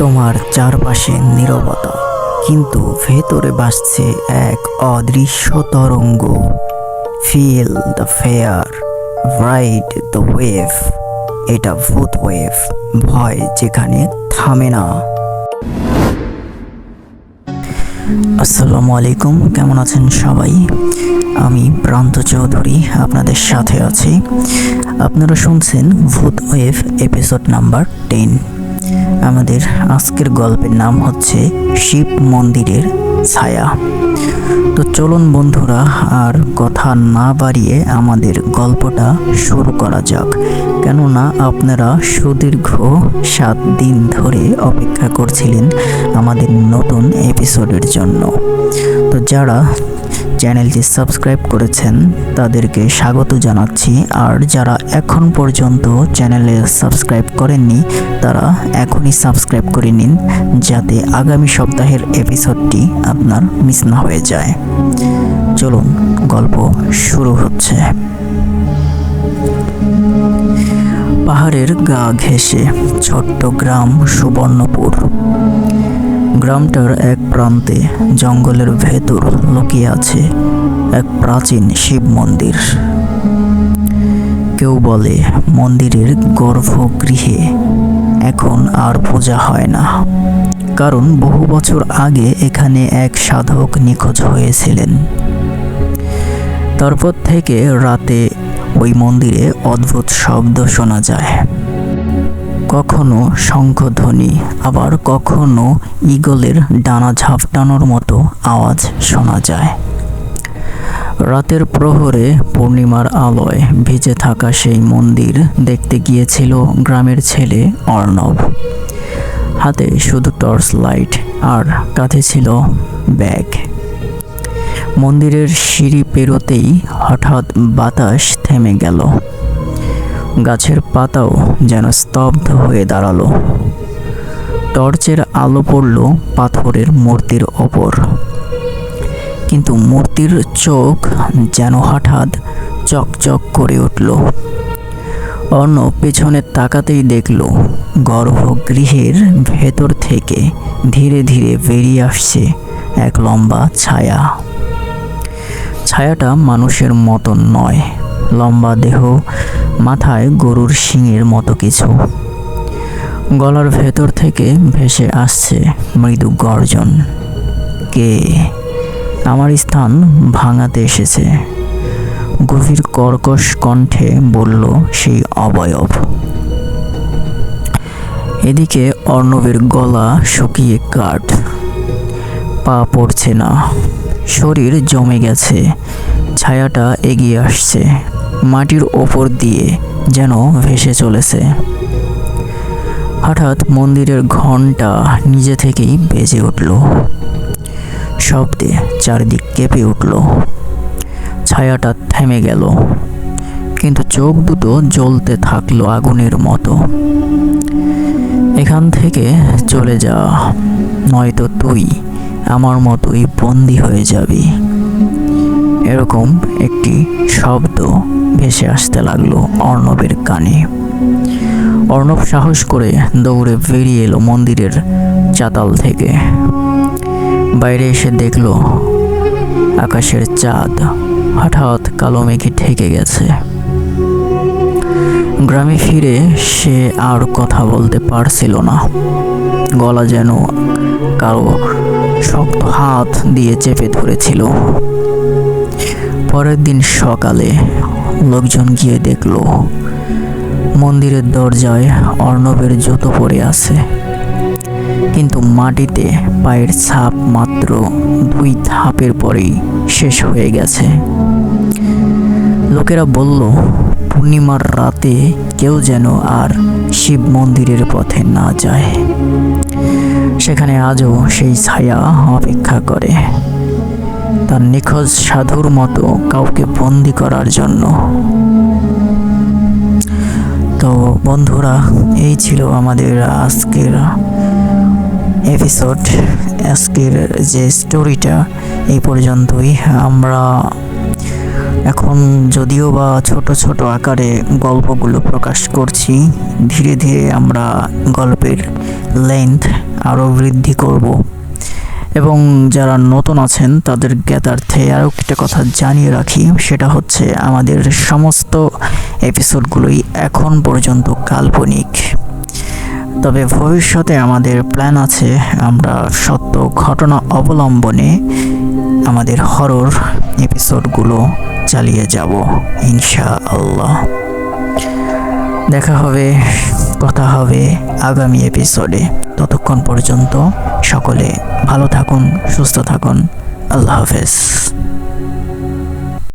তোমার চারপাশে নীরবতা, কিন্তু ভেতরে ভাসছে এক অদৃশ্য তরঙ্গ। Feel the fair, ride the wave. এটা ভূত ওয়েভ, ভয় যেখানে থামে না। আসসালামু আলাইকুম, কেমন আছেন সবাই? আমি প্রান্ত চৌধুরী আপনাদের সাথে আছি। আপনারা শুনছেন ভূত ওয়েভ এপিসোড নাম্বার 10। আমাদের আজকের গল্পের নাম হচ্ছে শিব মন্দিরের ছায়া। তো চলুন বন্ধুরা, আর কথা না বাড়িয়ে আমাদের গল্পটা শুরু করা যাক। কেননা আপনারা সুদীর্ঘ 7 দিন ধরে অপেক্ষা করছিলেন আমাদের নতুন এপিসোডের জন্য। তো যারা চ্যানেলটি সাবস্ক্রাইব করেছেন তাদেরকে স্বাগত জানাচ্ছি, আর যারা এখন পর্যন্ত চ্যানেলে সাবস্ক্রাইব করেননি তারা এখনই সাবস্ক্রাইব করে নিন, যাতে আগামী সপ্তাহের এপিসোডটি আপনার মিস না হয়ে যায়। চলুন, গল্প শুরু হচ্ছে। পাহাড়ের গা ঘেঁষে ছোট্ট গ্রাম সুবর্ণপুর। গ্রামটার এক প্রান্তে জঙ্গলের ভেতর লুকিয়ে আছে এক প্রাচীন শিব মন্দির। কেউ বলে মন্দিরের গর্ভগৃহে এখন আর পূজা হয় না, কারণ বহু বছর আগে এখানে এক সাধক নিখোঁজ হয়েছিলেন। তারপর থেকে রাতে ওই মন্দিরে অদ্ভুত শব্দ শোনা যায়। কখনো শঙ্খধ্বনি, আবার কখনো ঈগলের ডানা ঝাপটানোর মতো আওয়াজ শোনা যায়। রাতের প্রহরে পূর্ণিমার আলোয় ভিজে থাকা সেই মন্দির দেখতে গিয়েছিল গ্রামের ছেলে অর্ণব। হাতে শুধু টর্চ লাইট, আর কাঁধে ছিল ব্যাগ। মন্দিরের সিঁড়ি পেরোতেই হঠাৎ বাতাস থেমে গেল। গাছের পাতাও যেন স্তব্ধ হয়ে দাঁড়ালো। টর্চের আলো পড়ল পাথরের মূর্তির ওপর, কিন্তু মূর্তির চোখ যেন হঠাৎ চকচক করে উঠল। অন্য পেছনে তাকাতেই দেখল গর্ভগৃহের ভেতর থেকে ধীরে ধীরে বেরিয়ে আসছে এক লম্বা ছায়া। ছায়াটা মানুষের মতন নয়, লম্বা দেহ, মাথায় গরুর শিংয়ের মতো কিছু। গলার ভেতর থেকে ভেসে আসছে মৃদু গর্জন। কে আমার স্থান ভাঙাতে এসেছে? গভীর কর্কশ কণ্ঠে বলল সেই অবয়ব। এদিকে অর্ণবের গলা শুকিয়ে কাঠ, পা পড়ছে না, শরীর জমে গেছে। ছায়াটা এগিয়ে আসছে, মাটির ওপর দিয়ে যেন ভেসে চলেছে। হঠাৎ মন্দিরের ঘণ্টা নিজে থেকেই বেজে উঠল। শব্দে চারদিক কেঁপে উঠল। ছায়াটা থেমে গেল, কিন্তু চোখ দুটো জ্বলতে থাকলো আগুনের মতো। এখান থেকে চলে যা, নয়তো তুই আমার মতোই বন্দি হয়ে যাবি। এরকম একটি শব্দ ভেসে আসতে লাগলো অর্ণবের কানে। অর্ণব সাহস করে দৌড়ে বেরিয়ে এলো মন্দিরের চাতাল থেকে। বাইরে এসে দেখলো আকাশের চাঁদ হঠাৎ কালো মেঘে ঢেকে গেছে। গ্রামে ফিরে সে আর কথা বলতে পারছিল না। গলা যেন কারো শক্ত হাত দিয়ে চেপে ধরেছিল। পরের দিন সকালে লোকজন গিয়ে দেখলো মন্দিরের দরজায় অর্ণবের জুতো পড়ে আছে, কিন্তু মাটিতে পায়ের ছাপ মাত্র 2 ধাপের পরেই শেষ হয়ে গেছে। লোকেরা বলল পূর্ণিমার রাতে কেউ যেন আর শিব মন্দিরের পথে না যায়। সেখানে আজও সেই ছায়া অপেক্ষা করে, তার নিখোঁজ সাধুর মতো কাউকে বন্দি করার জন্য। তো বন্ধুরা, এই ছিল আমাদের আজকের এপিসোড। আজকের যে স্টোরিটা এই পর্যন্তই। আমরা এখন যদিও বা ছোট ছোট আকারে গল্পগুলো প্রকাশ করছি, ধীরে ধীরে আমরা গল্পের লেন্থ আরও বৃদ্ধি করব। এবং যারা নতুন আছেন তাদের জ্ঞাতার্থে আরও একটা কথা জানিয়ে রাখি, সেটা হচ্ছে আমাদের সমস্ত এপিসোডগুলোই এখন পর্যন্ত কাল্পনিক। তবে ভবিষ্যতে আমাদের প্ল্যান আছে, আমরা সত্য ঘটনা অবলম্বনে আমাদের হরর এপিসোডগুলো চালিয়ে যাব ইনশাআল্লাহ। দেখা হবে, কথা হবে আগামী এপিসোডে। ততক্ষণ পর্যন্ত সকলে ভালো থাকুন, সুস্থ থাকুন। আল্লাহ হাফেজ।